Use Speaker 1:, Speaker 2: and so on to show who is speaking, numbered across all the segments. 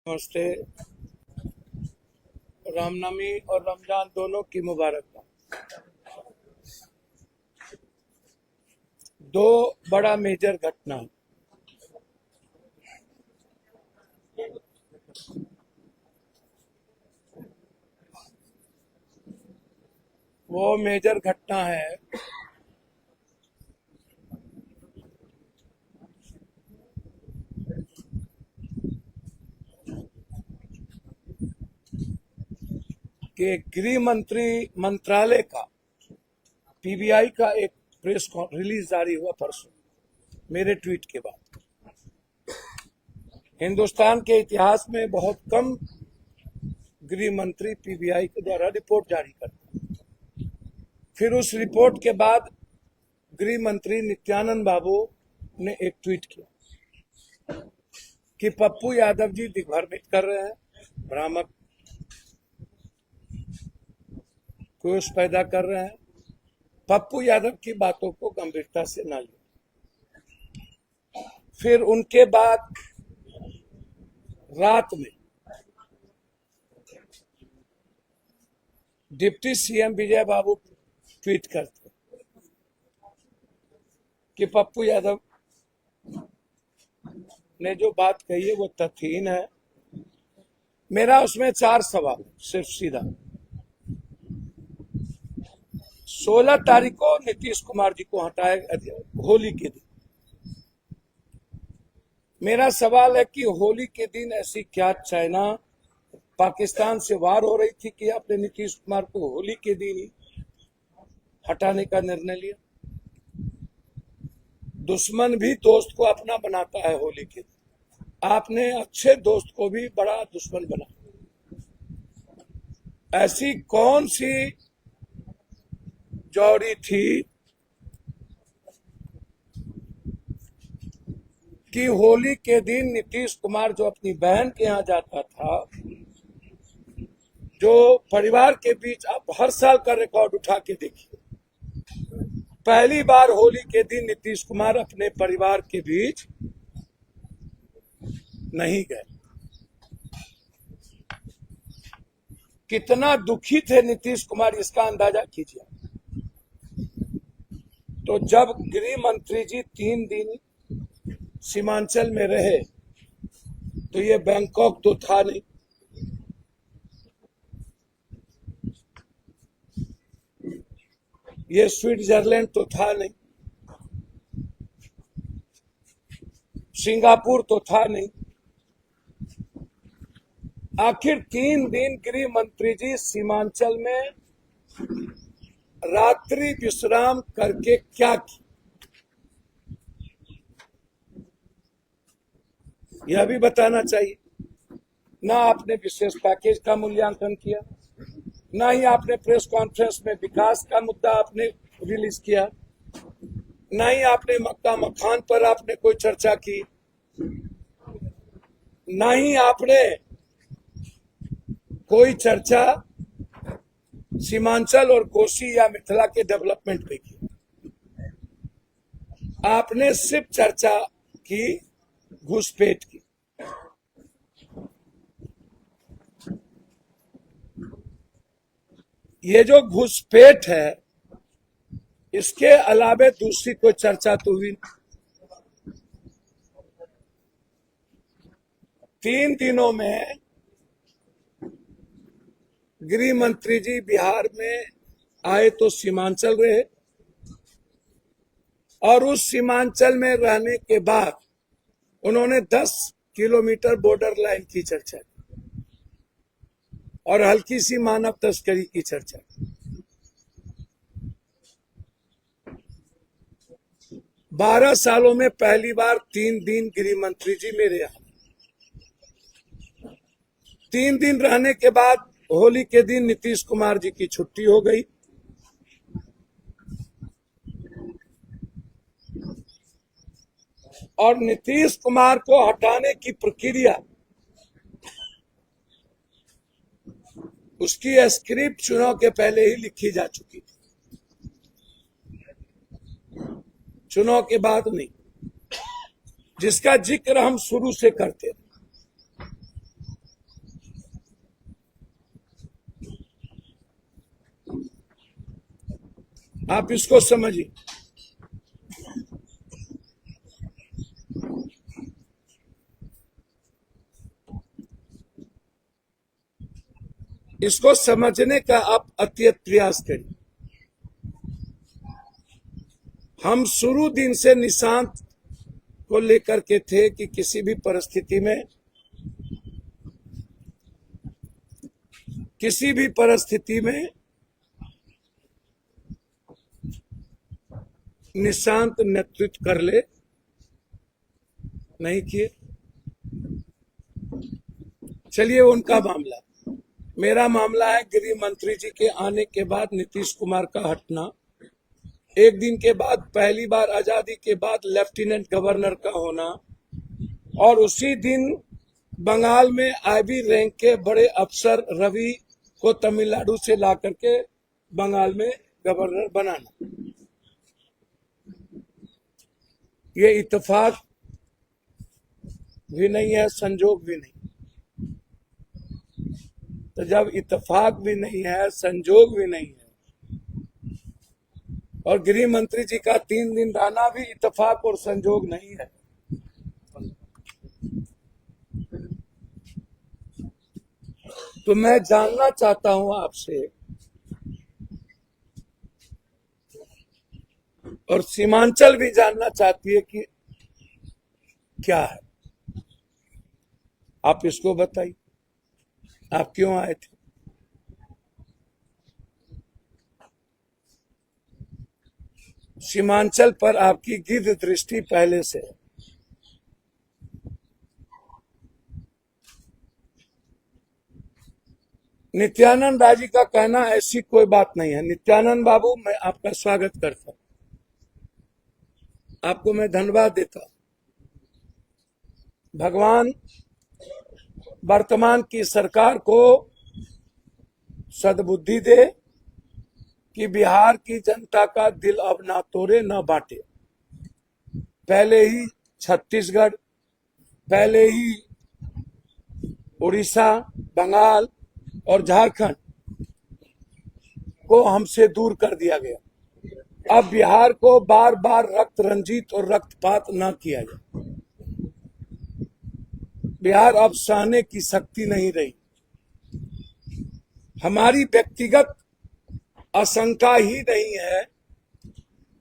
Speaker 1: नमस्ते। रामनवमी और रमजान दोनों की मुबारकबाद। दो बड़ा मेजर घटना, वो मेजर घटना है कि गृह मंत्री मंत्रालय का पीबीआई का एक प्रेस रिलीज जारी हुआ परसों मेरे ट्वीट के बाद। हिंदुस्तान के इतिहास में बहुत कम गृह मंत्री पीबीआई के द्वारा रिपोर्ट जारी करते हैं। फिर उस रिपोर्ट के बाद गृह मंत्री नित्यानंद बाबू ने एक ट्वीट किया कि पप्पू यादव जी दिग्भ्रमित कर रहे हैं, भ्रामक कोष पैदा कर रहे हैं। पप्पू यादव की बातों को गंभीरता से न लें। फिर उनके बाद रात में डिप्टी सीएम विजय बाबू ट्वीट करते कि पप्पू यादव ने जो बात कही है वो तथ्यहीन है। मेरा उसमें 4 सवाल, सिर्फ सीधा। 16 तारीख को नीतीश कुमार जी को हटाया होली के दिन। मेरा सवाल है कि होली के दिन ऐसी क्या चाइना पाकिस्तान से वार हो रही थी कि आपने नीतीश कुमार को होली के दिन ही हटाने का निर्णय लिया? दुश्मन भी दोस्त को अपना बनाता है होली के दिन। आपने अच्छे दोस्त को भी बड़ा दुश्मन बना। ऐसी कौन सी जौड़ी थी कि होली के दिन नीतीश कुमार जो अपनी बहन के यहाँ जाता था, जो परिवार के बीच आप हर साल का रिकॉर्ड उठा के देखिए, पहली बार होली के दिन नीतीश कुमार अपने परिवार के बीच नहीं गए। कितना दुखी थे नीतीश कुमार, इसका अंदाजा कीजिए। तो जब गृह मंत्री जी 3 दिन सीमांचल में रहे तो ये बैंकॉक तो था नहीं, ये स्विट्जरलैंड तो था नहीं, सिंगापुर तो था नहीं। आखिर 3 दिन गृह मंत्री जी सीमांचल में रात्रि विश्राम करके क्या किया, यह भी बताना चाहिए। ना आपने विशेष पैकेज का मूल्यांकन किया, ना ही आपने प्रेस कॉन्फ्रेंस में विकास का मुद्दा आपने रिलीज किया, ना ही आपने मक्का मखान पर आपने कोई चर्चा की, ना ही आपने कोई चर्चा सीमांचल और कोसी या मिथिला के डेवलपमेंट पे की। आपने सिर्फ चर्चा की घुसपैठ की। ये जो घुसपैठ है, इसके अलावे दूसरी कोई चर्चा तो हुई नहीं। 3 दिनों में गृह मंत्री जी बिहार में आए तो सीमांचल रहे, और उस सीमांचल में रहने के बाद उन्होंने 10 किलोमीटर बॉर्डर लाइन की चर्चा की और हल्की सी मानव तस्करी की चर्चा की। 12 सालों में पहली बार 3 दिन गृह मंत्री जी मेरे यहाँ। 3 दिन रहने के बाद होली के दिन नीतीश कुमार जी की छुट्टी हो गई। और नीतीश कुमार को हटाने की प्रक्रिया, उसकी स्क्रिप्ट चुनाव के पहले ही लिखी जा चुकी थी, चुनाव के बाद नहीं, जिसका जिक्र हम शुरू से करते थे। आप इसको समझिए। इसको समझने का आप अत्यंत प्रयास करिए। हम शुरू दिन से निशांत को लेकर के थे कि किसी भी परिस्थिति में निशांत नेतृत्व कर ले, नहीं किए। चलिए उनका मामला, मेरा मामला है गृह मंत्री जी के आने के बाद नीतीश कुमार का हटना, एक दिन के बाद पहली बार आजादी के बाद लेफ्टिनेंट गवर्नर का होना, और उसी दिन बंगाल में आईबी रैंक के बड़े अफसर रवि को तमिलनाडु से ला करके बंगाल में गवर्नर बनाना। ये इत्तेफाक भी नहीं है, संजोग भी नहीं। तो जब इत्तेफाक भी नहीं है, संजोग भी नहीं है, और गृह मंत्री जी का 3 दिन रहना भी इत्तेफाक और संजोग नहीं है, तो मैं जानना चाहता हूं आपसे, और सीमांचल भी जानना चाहती है कि क्या है। आप इसको बताइए, आप क्यों आए थे? सीमांचल पर आपकी गिद्ध दृष्टि पहले से है। नित्यानंद राय जी का कहना ऐसी कोई बात नहीं है। नित्यानंद बाबू, मैं आपका स्वागत करता हूं, आपको मैं धन्यवाद देता हूं। भगवान वर्तमान की सरकार को सद्बुद्धि दे कि बिहार की जनता का दिल अब ना तोड़े ना बांटे। पहले ही छत्तीसगढ़, पहले ही उड़ीसा, बंगाल और झारखंड को हमसे दूर कर दिया गया। अब बिहार को बार बार रक्त रंजित और रक्तपात न किया जाए। बिहार अब सहने की शक्ति नहीं रही। हमारी व्यक्तिगत आशंका ही नहीं है,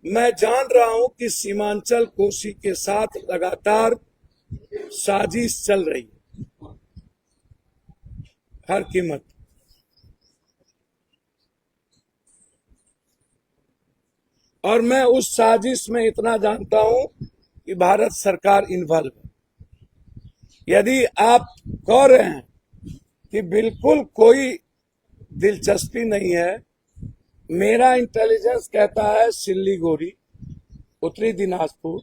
Speaker 1: मैं जान रहा हूं कि सीमांचल कोसी के साथ लगातार साजिश चल रही है, हर कीमत। और मैं उस साजिश में इतना जानता हूं कि भारत सरकार इन्वॉल्व है। यदि आप कह रहे हैं कि बिल्कुल कोई दिलचस्पी नहीं है, मेरा इंटेलिजेंस कहता है सिल्लीगुड़ी, उत्तरी दिनाजपुर,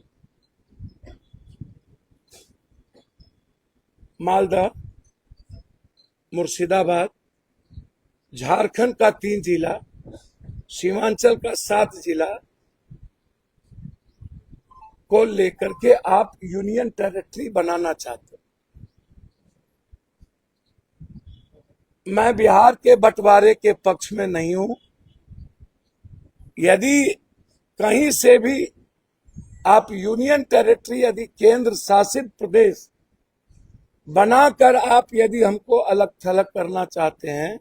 Speaker 1: मालदा, मुर्शिदाबाद, झारखंड का 3 जिला, सीमांचल का 7 जिला को लेकर के आप यूनियन टेरिटरी बनाना चाहते हैं। मैं बिहार के बंटवारे के पक्ष में नहीं हूं। यदि कहीं से भी आप यूनियन टेरिटरी, यदि केंद्र शासित प्रदेश बनाकर आप यदि हमको अलग थलग करना चाहते हैं,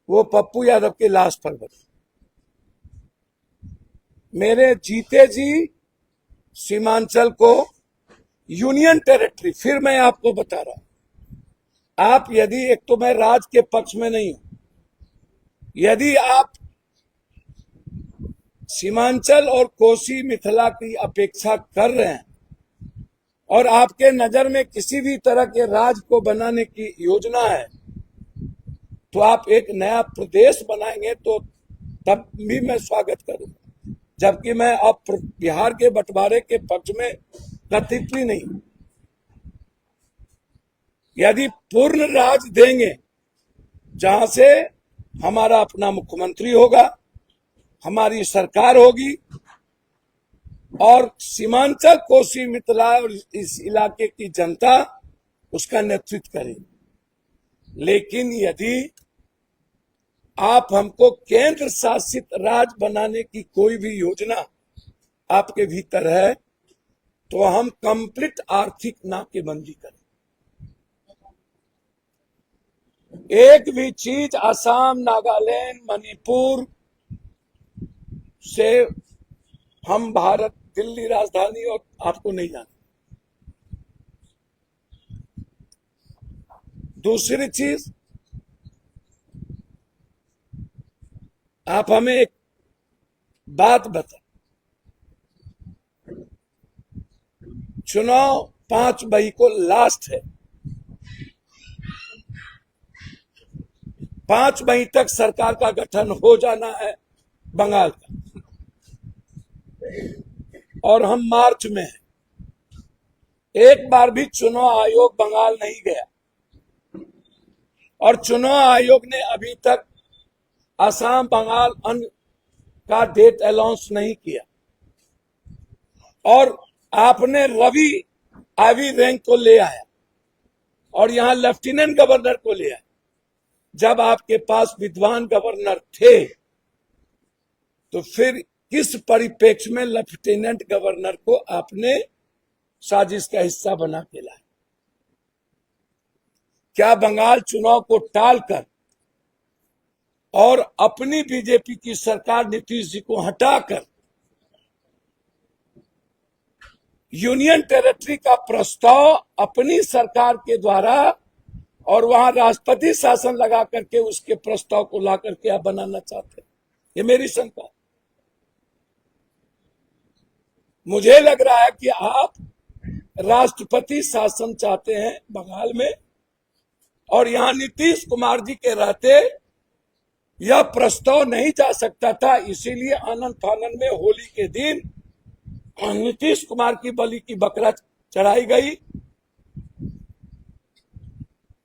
Speaker 1: वो पप्पू यादव की लाश पर बने। मेरे जीते जी सीमांचल को यूनियन टेरिटरी, फिर मैं आपको बता रहा हूं, आप यदि, एक तो मैं राज के पक्ष में नहीं हूं, यदि आप सीमांचल और कोसी मिथिला की अपेक्षा कर रहे हैं और आपके नजर में किसी भी तरह के राज को बनाने की योजना है, तो आप एक नया प्रदेश बनाएंगे तो तब भी मैं स्वागत करूंगा। जबकि मैं अब बिहार के बंटवारे के पक्ष में कथित भी नहीं। यदि पूर्ण राज देंगे, जहां से हमारा अपना मुख्यमंत्री होगा, हमारी सरकार होगी और सीमांचल कोसी मिथिला और इस इलाके की जनता उसका नेतृत्व करेगी। लेकिन यदि आप हमको केंद्र शासित राज्य बनाने की कोई भी योजना आपके भीतर है तो हम कंप्लीट आर्थिक नाकेबंदी करें। एक भी चीज असम, नागालैंड, मणिपुर से हम भारत, दिल्ली राजधानी और आपको नहीं जाना। दूसरी चीज, आप हमें एक बात बता, चुनाव 5 मई को लास्ट है। 5 मई तक सरकार का गठन हो जाना है बंगाल का, और हम मार्च में हैं। एक बार भी चुनाव आयोग बंगाल नहीं गया और चुनाव आयोग ने अभी तक असम, बंगाल अन्य का डेट अनाउंस नहीं किया। और आपने रवि आईवी रैंक को ले आया और यहां लेफ्टिनेंट गवर्नर को ले आया। जब आपके पास विद्वान गवर्नर थे तो फिर किस परिप्रेक्ष्य में लेफ्टिनेंट गवर्नर को आपने साजिश का हिस्सा बना के लाया? क्या बंगाल चुनाव को टालकर और अपनी बीजेपी की सरकार नीतीश जी को हटाकर यूनियन टेरिटरी का प्रस्ताव अपनी सरकार के द्वारा और वहां राष्ट्रपति शासन लगा करके उसके प्रस्ताव को ला करके आप बनाना चाहते हैं? ये मेरी शंका। मुझे लग रहा है कि आप राष्ट्रपति शासन चाहते हैं बंगाल में, और यहां नीतीश कुमार जी के रहते यह प्रस्ताव नहीं जा सकता था। इसीलिए आनंद फानन में होली के दिन नीतीश कुमार की बलि की बकरा चढ़ाई गई।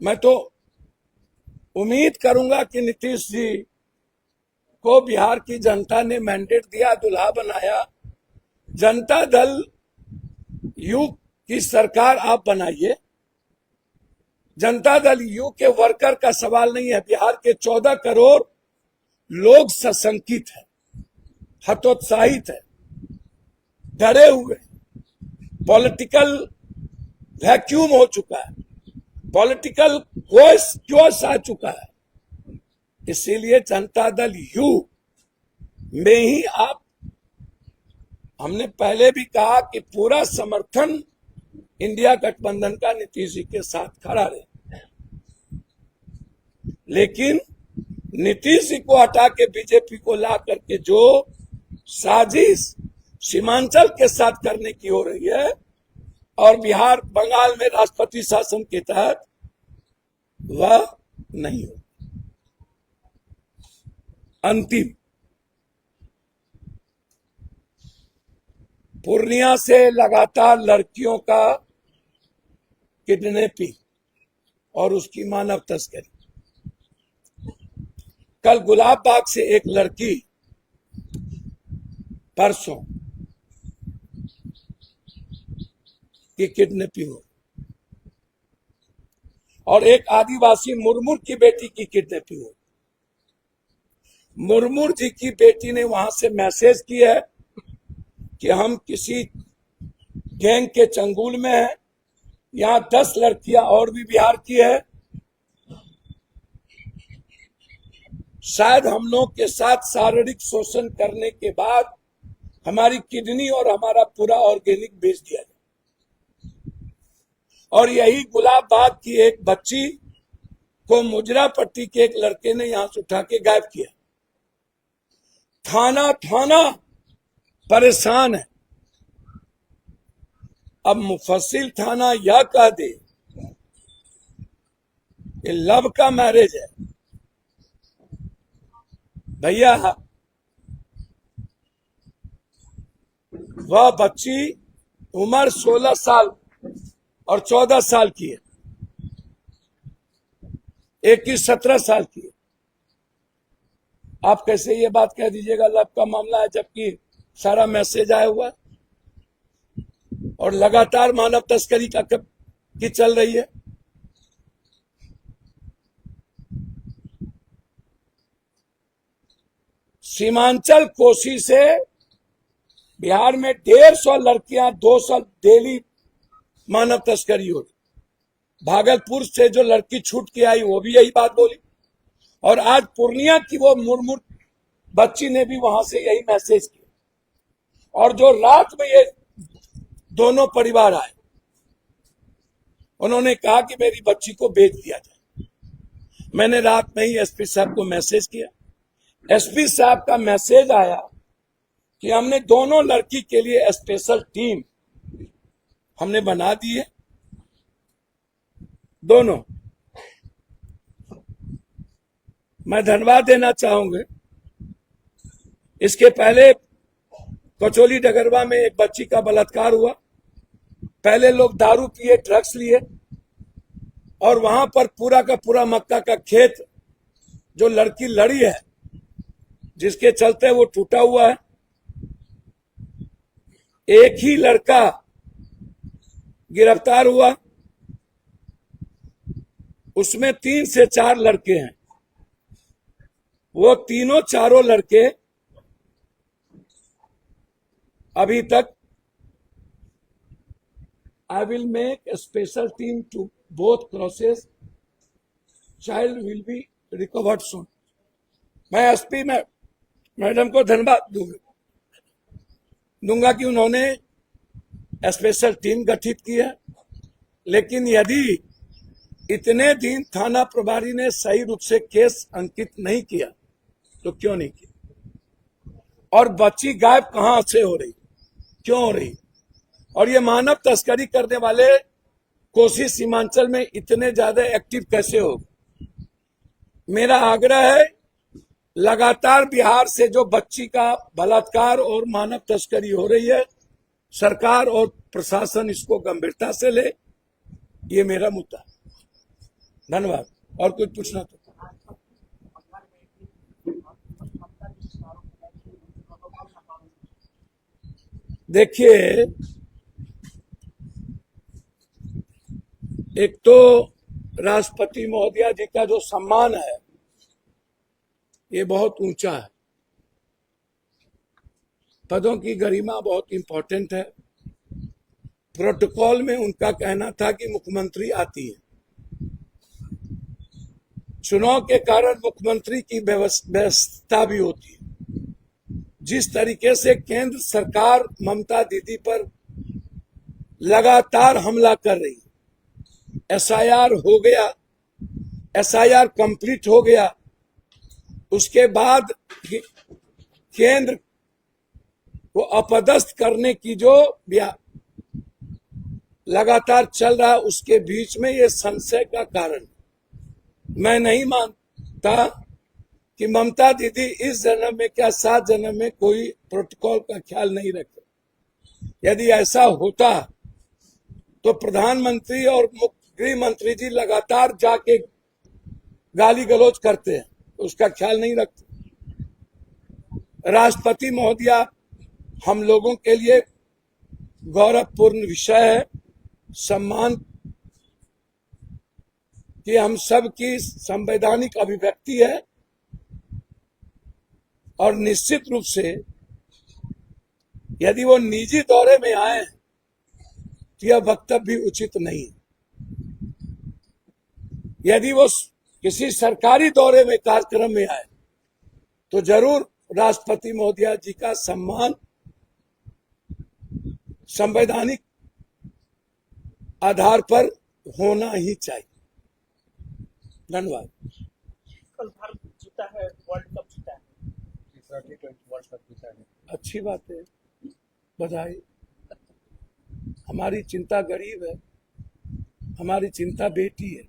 Speaker 1: मैं तो उम्मीद करूंगा कि नीतीश जी को बिहार की जनता ने मैंडेट दिया, दुल्हा बनाया। जनता दल यू की सरकार आप बनाइए। जनता दल यू के वर्कर का सवाल नहीं है। बिहार के 14 करोड़ लोग सशंकित है, हतोत्साहित है, डरे हुए, पॉलिटिकल वैक्यूम हो चुका है, पॉलिटिकल क्योस आ चुका है। इसीलिए जनता दल यू में ही आप, हमने पहले भी कहा कि पूरा समर्थन इंडिया गठबंधन का नीतीश जी के साथ खड़ा रहे, लेकिन नीतीश जी को हटा के बीजेपी को ला करके जो साजिश सीमांचल के साथ करने की हो रही है और बिहार बंगाल में राष्ट्रपति शासन के तहत, वह नहीं हो। अंतिम, पूर्णिया से लगातार लड़कियों का किडनैपिंग और उसकी मानव तस्करी। कल गुलाब बाग से एक लड़की परसों की किडनैपिंग हो, और एक आदिवासी मुर्मूर की बेटी की किडनैपिंग हो। मुर्मूर जी की बेटी ने वहां से मैसेज किया है कि हम किसी गैंग के चंगुल में हैं, यहाँ 10 लड़कियां और भी बिहार की है, शायद हम लोग के साथ शारीरिक शोषण करने के बाद हमारी किडनी और हमारा पूरा ऑर्गेनिक बेच दिया जाए। और यही गुलाब बाग की एक बच्ची को मुजरापट्टी के एक लड़के ने यहां से उठा के गायब किया। थाना थाना परेशान है। अब मुफस्सिल थाना यह कह दे कि लव का मैरिज है, भैया वह बच्ची उम्र 16 साल और 14 साल की है, एक की 17 साल की है। आप कैसे ये बात कह दीजिएगा लव का मामला है, जबकि सारा मैसेज आया हुआ और लगातार मानव तस्करी की चल रही है। सीमांचल कोसी से बिहार में 150 लड़कियां 200 डेली मानव तस्करी हो रही। भागलपुर से जो लड़की छूट के आई वो भी यही बात बोली, और आज पूर्णिया की वो मुर्मुर बच्ची ने भी वहां से यही मैसेज किया। और जो रात में ये दोनों परिवार आए, उन्होंने कहा कि मेरी बच्ची को बेच दिया जाए। मैंने रात में ही एसपी साहब को मैसेज किया। एसपी साहब का मैसेज आया कि हमने दोनों लड़की के लिए स्पेशल टीम हमने बना दी है, दोनों। मैं धन्यवाद देना चाहूंगा। इसके पहले कचौली डगरवा में एक बच्ची का बलात्कार हुआ। पहले लोग दारू पिए, ड्रग्स लिए, और वहां पर पूरा का पूरा मक्का का खेत जो लड़की लड़ी है, जिसके चलते वो टूटा हुआ है। एक ही लड़का गिरफ्तार हुआ, उसमें 3 से 4 लड़के हैं। वो तीनों चारों लड़के अभी तक I will make a special team to both crosses. Child will be recovered soon. मैं एसपी मैडम को धन्यवाद दूंगा कि उन्होंने स्पेशल टीम गठित की है। लेकिन यदि इतने दिन थाना प्रभारी ने सही रूप से केस अंकित नहीं किया तो क्यों नहीं किया? और बच्ची गायब कहां से हो रही, क्यों हो रही? और ये मानव तस्करी करने वाले कोसी सीमांचल में इतने ज्यादा एक्टिव कैसे हो? मेरा आग्रह है, लगातार बिहार से जो बच्ची का बलात्कार और मानव तस्करी हो रही है, सरकार और प्रशासन इसको गंभीरता से ले। ये मेरा मुद्दा। धन्यवाद। और कुछ पूछना तो? देखिए, एक तो राष्ट्रपति महोदया जी का जो सम्मान है ये बहुत ऊंचा है। पदों की गरिमा बहुत इंपॉर्टेंट है। प्रोटोकॉल में उनका कहना था कि मुख्यमंत्री आती है। चुनाव के कारण मुख्यमंत्री की व्यवस्था भी होती है। जिस तरीके से केंद्र सरकार ममता दीदी पर लगातार हमला कर रही है, एसआईआर हो गया, एसआईआर कंप्लीट हो गया, उसके बाद केंद्र को अपदस्थ करने की जो लगातार चल रहा है, उसके बीच में ये संशय का कारण। मैं नहीं मानता कि ममता दीदी इस जन्म में क्या 7 जन्म में कोई प्रोटोकॉल का ख्याल नहीं रखते। यदि ऐसा होता तो प्रधानमंत्री और गृह मंत्री जी लगातार जाके गाली गलौज करते हैं, उसका ख्याल नहीं रखते। राष्ट्रपति महोदया हम लोगों के लिए गौरवपूर्ण विषय है, सम्मान कि हम सब की संवैधानिक अभिव्यक्ति है, और निश्चित रूप से यदि वो निजी दौरे में आए तो यह वक्तव्य भी उचित नहीं है। यदि वो किसी सरकारी दौरे में, कार्यक्रम में आए तो जरूर राष्ट्रपति महोदया जी का सम्मान संवैधानिक आधार पर होना ही चाहिए। धन्यवाद।
Speaker 2: कल भारत जीता है, वर्ल्ड कप जीता है, तीसरा T20 वर्ल्ड कप जीता है।
Speaker 1: अच्छी बात है, बधाई। हमारी चिंता गरीब है, हमारी चिंता बेटी है,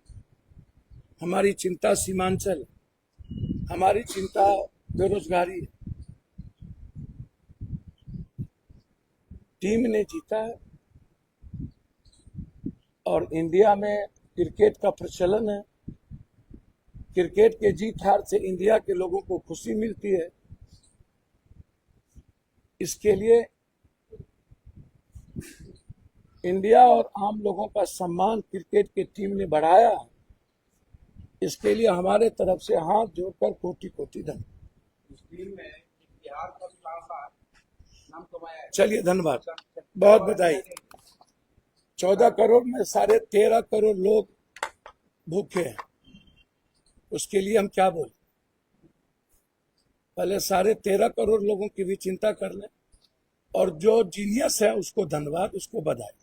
Speaker 1: हमारी चिंता सीमांचल, हमारी चिंता बेरोजगारी है। टीम ने जीता है, और इंडिया में क्रिकेट का प्रचलन है। क्रिकेट के जीत हार से इंडिया के लोगों को खुशी मिलती है। इसके लिए इंडिया और आम लोगों का सम्मान क्रिकेट की टीम ने बढ़ाया है। इसके लिए हमारे तरफ से हाथ जोड़कर कोटि कोटि धन्यवाद।
Speaker 2: इस टीम में बिहार का भी लगातार नाम कमाया है।
Speaker 1: चलिए, धन्यवाद, बहुत बधाई। 14 करोड़ में 13.5 करोड़ लोग भूखे हैं, उसके लिए हम क्या बोले? पहले 13.5 करोड़ लोगों की भी चिंता कर लें, और जो जीनियस है उसको धन्यवाद, उसको बधाई।